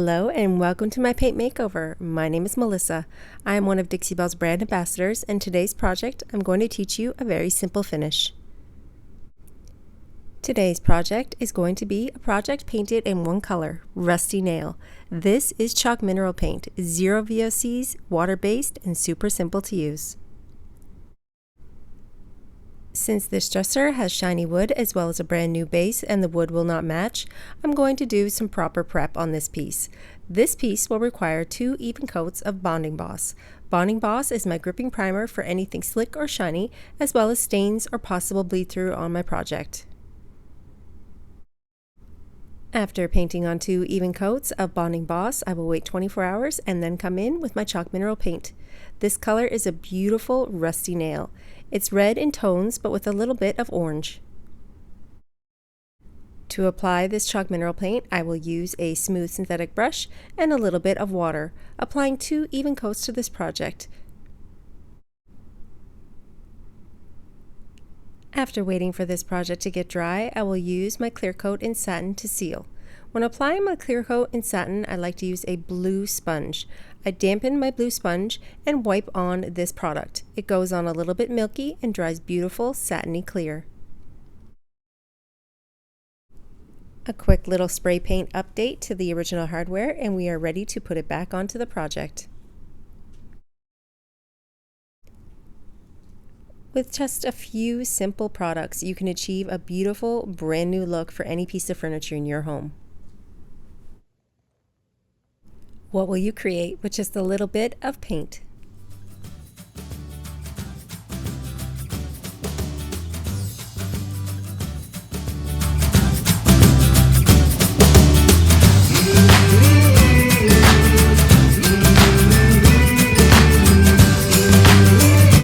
Hello and welcome to my paint makeover. My name is Melissa. I am one of Dixie Belle's brand ambassadors, and today's project I'm going to teach you a very simple finish. Today's project is going to be a project painted in one color, Rusty Nail. This is chalk mineral paint, 0 VOCs, water-based, and super simple to use. Since this dresser has shiny wood as well as a brand new base and the wood will not match, I'm going to do some proper prep on this piece. This piece will require 2 even coats of Bonding Boss. Bonding Boss is my gripping primer for anything slick or shiny, as well as stains or possible bleed through on my project. After painting on 2 even coats of Bonding Boss, I will wait 24 hours and then come in with my chalk mineral paint. This color is a beautiful rusty nail. It's red in tones but with a little bit of orange. To apply this chalk mineral paint, I will use a smooth synthetic brush and a little bit of water, applying 2 even coats to this project. After waiting for this project to get dry, I will use my clear coat in satin to seal. When applying my clear coat in satin, I like to use a blue sponge. I dampen my blue sponge and wipe on this product. It goes on a little bit milky and dries beautiful, satiny clear. A quick little spray paint update to the original hardware, and we are ready to put it back onto the project. With just a few simple products, you can achieve a beautiful, brand new look for any piece of furniture in your home. What will you create with just a little bit of paint?